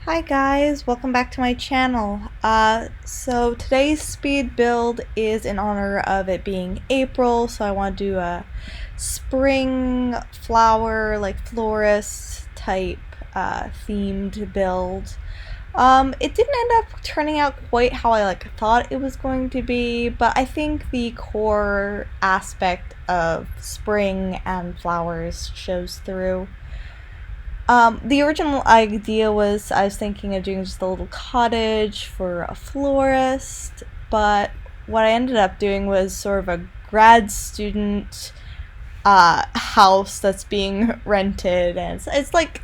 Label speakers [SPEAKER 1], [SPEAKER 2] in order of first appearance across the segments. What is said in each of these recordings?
[SPEAKER 1] Hi guys, welcome back to my channel. So today's speed build is in honor of it being April, so I want to do a spring flower, like florist type themed build. It didn't end up turning out quite how I thought it was going to be, but I think the core aspect of spring and flowers shows through. The original idea was I was thinking of doing just a little cottage for a florist, but what I ended up doing was sort of a grad student house that's being rented, and it's like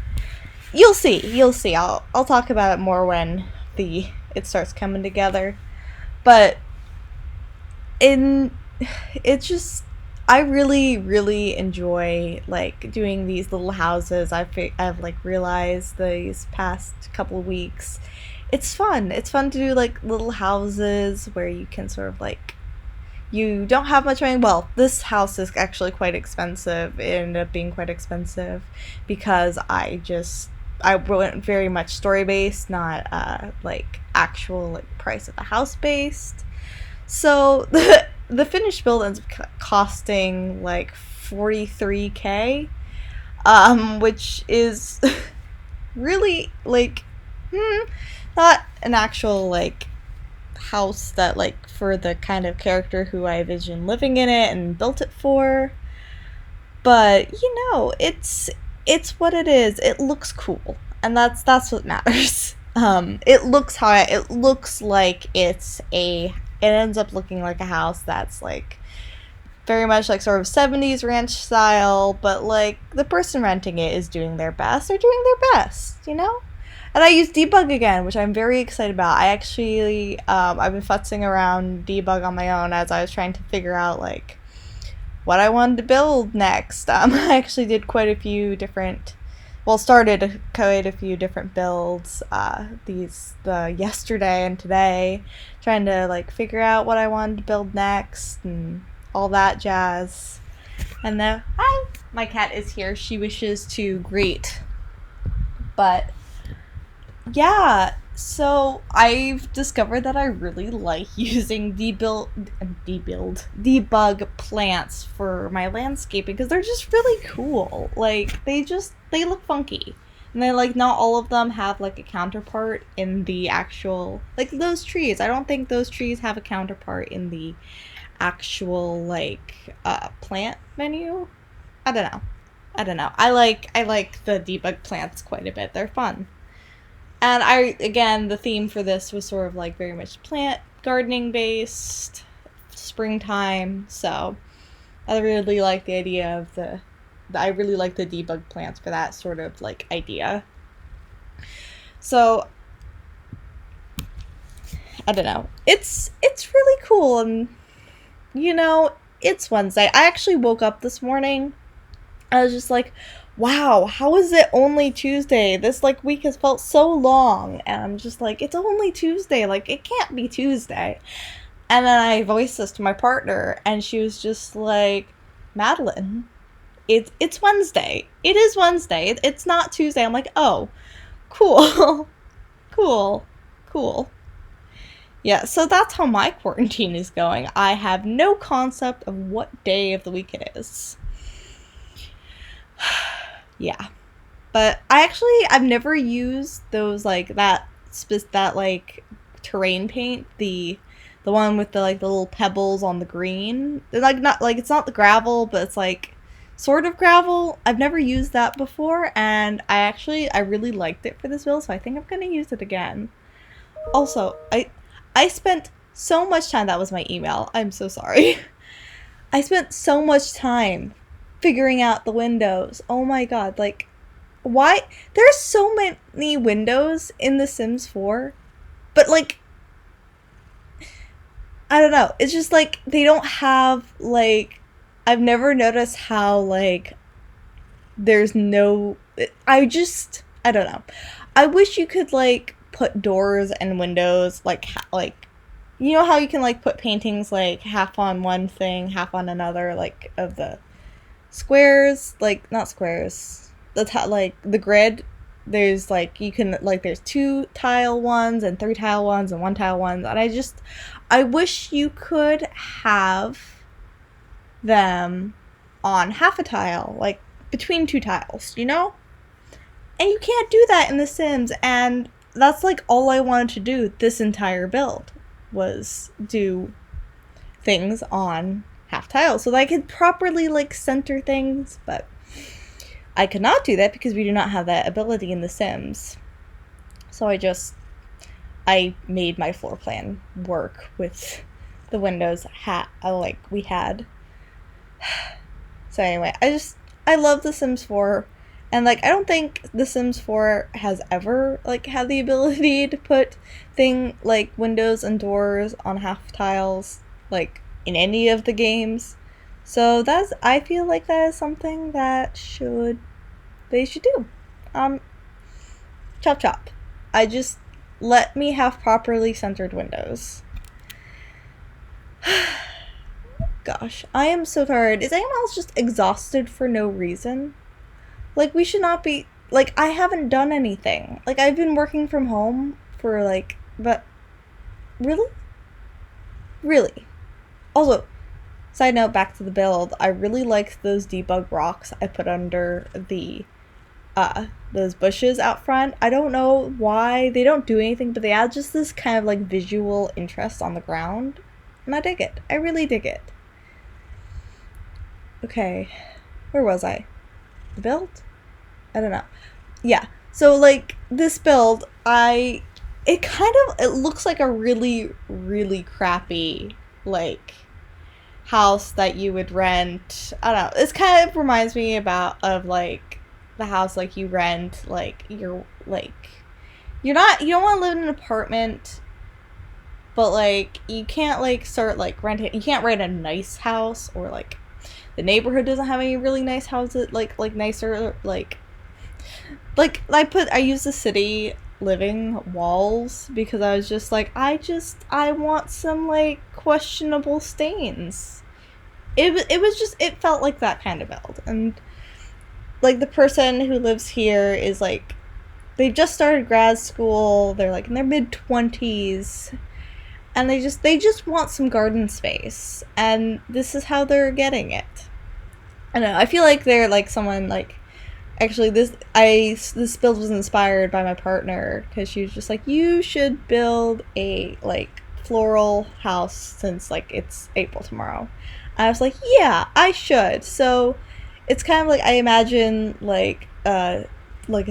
[SPEAKER 1] you'll see. I'll talk about it more when it starts coming together, but in it's just I really enjoy like doing these little houses. I've like realized these past couple of weeks. It's fun. It's fun to do like little houses where you can sort of like you don't have much money. Well, this house is actually quite expensive. It ended up being quite expensive because I went very much story based, not like actual like price of the house based. So the finished build ends up costing like 43K, which is really like not an actual like house that like for the kind of character who I envision living in it and built it for. But it's what it is. It looks cool, and that's what matters. It looks like it ends up looking like a house that's like very much like sort of 70s ranch style, but like the person renting it is doing their best. They're doing their best. And I use debug again, which I'm very excited about. I've been futzing around debug on my own as I was trying to figure out like what I wanted to build next. I actually did started quite a few different builds the yesterday and today, trying to like figure out what I wanted to build next and all that jazz. And hi, my cat is here. She wishes to greet. But yeah, so I've discovered that I really like using debug plants for my landscaping because they're just really cool. Like they look funky. And then like not all of them have like a counterpart in the actual like those trees. I don't think those trees have a counterpart in the actual like plant menu. I don't know. I don't know. I like the debug plants quite a bit. They're fun. And again, the theme for this was sort of like very much plant gardening based, springtime. So I really like the idea of I really like the debug plants for that sort of like idea. So I don't know. It's really cool, and it's Wednesday. I actually woke up this morning. I was just like, wow, how is it only Tuesday? This like week has felt so long, and I'm just like, it's only Tuesday. Like it can't be Tuesday. And then I voiced this to my partner, and she was just like, Madeline, it's Wednesday. It is Wednesday. It's not Tuesday. I'm like, oh, cool, cool, cool. Yeah, so that's how my quarantine is going. I have no concept of what day of the week it is. Yeah. But I've never used those like that like terrain paint, the one with the like the little pebbles on the green. They're like not like it's not the gravel, but it's like sort of gravel. I've never used that before, and I really liked it for this build, so I think I'm going to use it again. Also, I spent so much time. That was my email. I'm so sorry. I spent so much time figuring out the windows. Oh my god, like why there's so many windows in The Sims 4, but like I don't know. It's just like they don't have like I've never noticed how like there's no I don't know. I wish you could like put doors and windows like you know how you can like put paintings like half on one thing, half on another, like of the squares, like not squares, like the grid there's like, you can like, there's 2 tile ones and 3 tile ones and 1 tile ones, and I wish you could have them on half a tile, like between 2 tiles, you know? And you can't do that in The Sims, and that's like all I wanted to do this entire build, was do things on half tiles so that I could properly like center things, but I could not do that because we do not have that ability in The Sims. So I made my floor plan work with the windows like we had. So anyway, I love The Sims 4, and like I don't think The Sims 4 has ever like had the ability to put like windows and doors on half tiles like in any of the games. So I feel like that is something that they should do. Chop chop. Let me have properly centered windows. Gosh, I am so tired. Is anyone else just exhausted for no reason? Like, we should not be, like, I haven't done anything. Like, I've been working from home for, like, but, really? Really? Also, side note, back to the build, I really liked those debug rocks I put under those bushes out front. I don't know why, they don't do anything, but they add just this kind of, like, visual interest on the ground, and I dig it. I really dig it. Okay, where was I? The build? I don't know. Yeah, so like this build, it looks like a really, really crappy like house that you would rent. I don't know. This kind of reminds me of like the house like you rent, like you don't want to live in an apartment, but like you can't like start like renting. You can't rent a nice house, or like the neighborhood doesn't have any really nice houses, like nicer, like I use the city living walls because I was just like, I want some like questionable stains. It felt like that kind of build. And like the person who lives here is like, they've just started grad school, they're like in their mid-20s, and they just want some garden space, and this is how they're getting it. I don't know, I feel like they're like someone like, actually this build was inspired by my partner, because she was just like, you should build a like floral house since like it's April tomorrow. I was like, yeah, I should. So it's kind of like, I imagine like a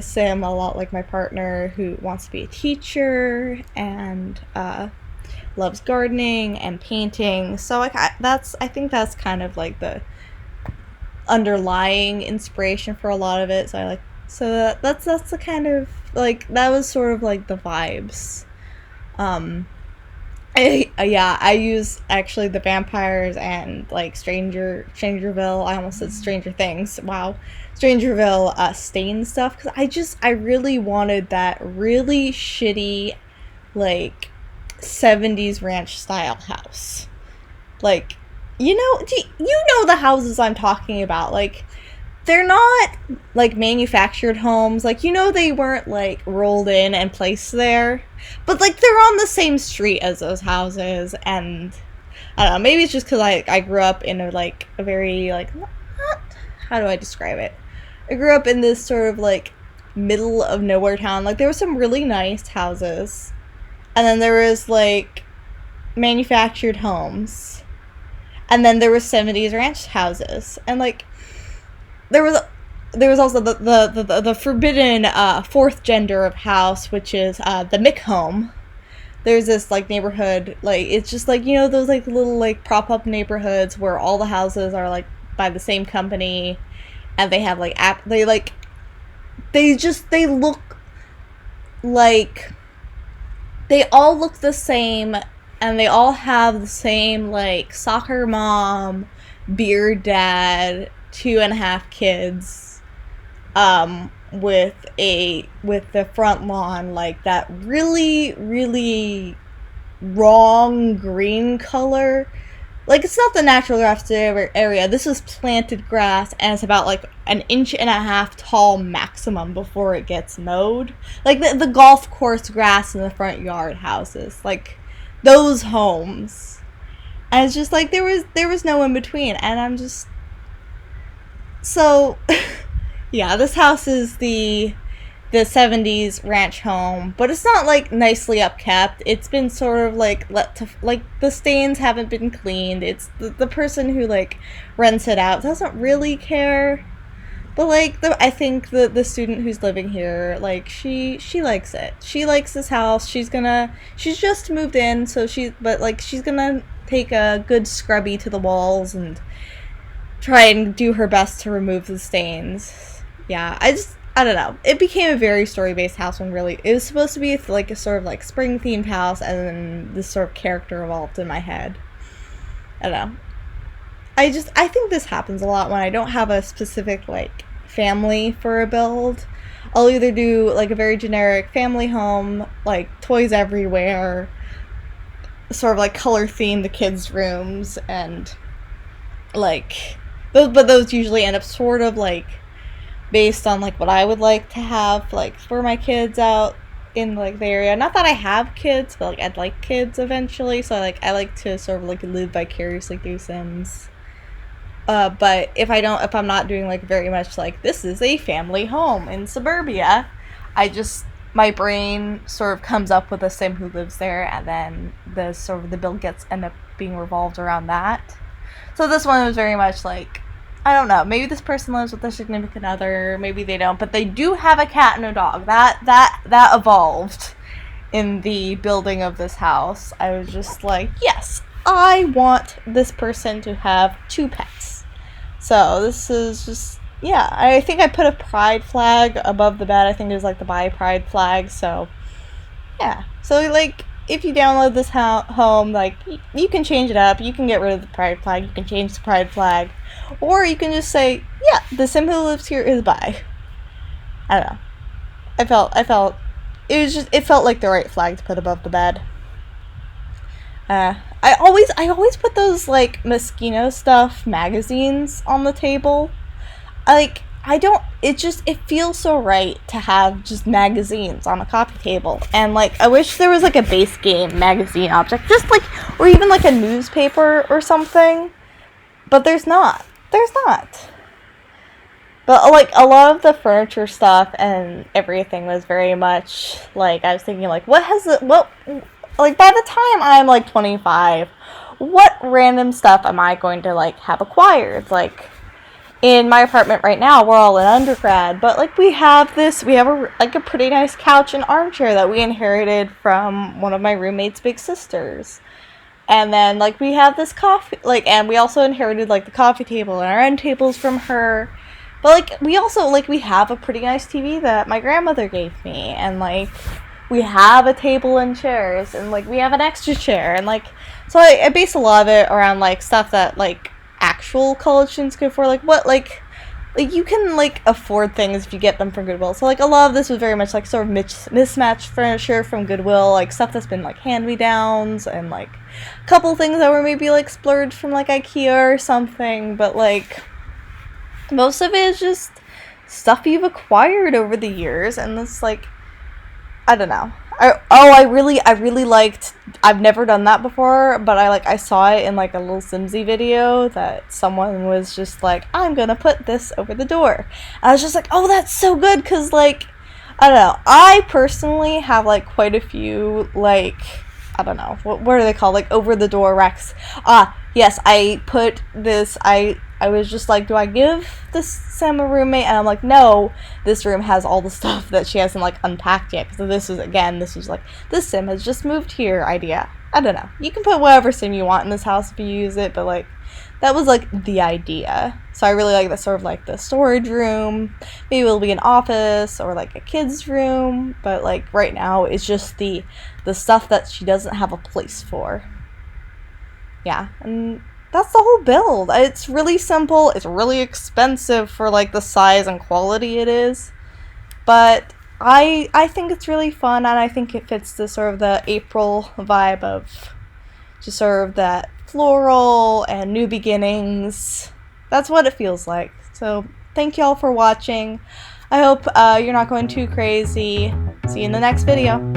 [SPEAKER 1] sim a lot like my partner, who wants to be a teacher and loves gardening and painting. So like I think that's kind of like the underlying inspiration for a lot of it. So that's the kind of like, that was sort of like the vibes. I use actually the vampires and like Strangerville. I almost said Stranger Things. Wow, Strangerville stain stuff, because I really wanted that really shitty like 70s ranch style house. Like, you know the houses I'm talking about. Like, they're not like manufactured homes. Like, they weren't like rolled in and placed there, but like they're on the same street as those houses. And I don't know, maybe it's just because I grew up in a very like, how do I describe it? I grew up in this sort of like middle of nowhere town. Like, there were some really nice houses, and then there was like manufactured homes, and then there were 70s ranch houses, and like there was also the forbidden fourth gender of house, which is the Mick home. There's this like neighborhood, like it's just like, those like little like prop up neighborhoods where all the houses are like by the same company, and they have like they look like, they all look the same, and they all have the same like soccer mom, beard dad, 2.5 kids, with the front lawn like that really, really wrong green color like, it's not the natural grass area. This is planted grass, and it's about like an inch and a half tall maximum before it gets mowed. Like the golf course grass in the front yard houses, like those homes. And it's just like there was no in between, and I'm just so yeah. This house is the 70s ranch home, but it's not like nicely upkept. It's been sort of like let to, like, the stains haven't been cleaned. It's the person who like rents it out doesn't really care, but like I think the student who's living here, like, she likes it. She likes this house. She's just moved in, so she's gonna take a good scrubby to the walls and try and do her best to remove the stains. Yeah, I don't know. It became a very story-based house when really it was supposed to be like a sort of like spring-themed house, and then this sort of character evolved in my head. I don't know. I think this happens a lot when I don't have a specific like family for a build. I'll either do like a very generic family home, like toys everywhere, sort of like color themed the kids' rooms, and like those usually end up sort of like based on like what I would like to have like for my kids out in like the area. Not that I have kids, but like I'd like kids eventually, so I like to sort of like live vicariously through Sims. But if I'm not doing like very much like this is a family home in suburbia, my brain sort of comes up with a sim who lives there, and then the build end up being revolved around that. So this one was very much like, I don't know, maybe this person lives with their significant other, maybe they don't, but they do have a cat and a dog. That evolved in the building of this house. I was just like, yes, I want this person to have 2 pets. So this is just, yeah, I think I put a pride flag above the bed. I think it was like the buy pride flag, so yeah. So like, if you download this home, like, you can change it up. You can get rid of the pride flag. You can change the pride flag. Or you can just say, yeah, the sim who lives here is bi. I don't know. It felt like the right flag to put above the bed. I always put those, like, Moschino stuff magazines on the table. It feels so right to have just magazines on a coffee table. And, like, I wish there was, like, a base game magazine object. Just, like, or even, like, a newspaper or something. But there's not. But, like, a lot of the furniture stuff and everything was very much, like, I was thinking, like, like, by the time I'm, like, 25, what random stuff am I going to, like, have acquired? Like, in my apartment right now, we're all in undergrad, but, like, we have a pretty nice couch and armchair that we inherited from one of my roommate's big sisters. And then, like, we have this coffee, like, and we also inherited, like, the coffee table and our end tables from her. But, like, we also, like, we have a pretty nice TV that my grandmother gave me, and, like, we have a table and chairs, and, like, we have an extra chair, and, like, so I base a lot of it around, like, stuff that, like, actual college students could afford, like, what, like, you can, like, afford things if you get them from Goodwill. So, like, a lot of this was very much, like, sort of mismatched furniture from Goodwill, like, stuff that's been, like, hand-me-downs, and, like, a couple things that were maybe, like, splurged from, like, IKEA or something, but, like, most of it is just stuff you've acquired over the years, and it's, like, I don't know. I really liked, I've never done that before, but I saw it in, like, a little Simsy video that someone was just like, I'm gonna put this over the door. I was just like, oh, that's so good, because, like, I don't know, I personally have, like, quite a few, like, I don't know, what are they called, like, over-the-door racks. Yes, I put this, I was just like, do I give this Sim a roommate? And I'm like, no, this room has all the stuff that she hasn't, like, unpacked yet. So this was like, this Sim has just moved here idea. I don't know. You can put whatever Sim you want in this house if you use it, but, like, that was, like, the idea. So I really like that sort of, like, the storage room. Maybe it'll be an office or, like, a kid's room. But, like, right now it's just the stuff that she doesn't have a place for. Yeah, and that's the whole build. It's really simple. It's really expensive for, like, the size and quality it is. But I think it's really fun, and I think it fits the sort of the April vibe of just sort of that floral and new beginnings. That's what it feels like. So thank y'all for watching. I hope you're not going too crazy. See you in the next video.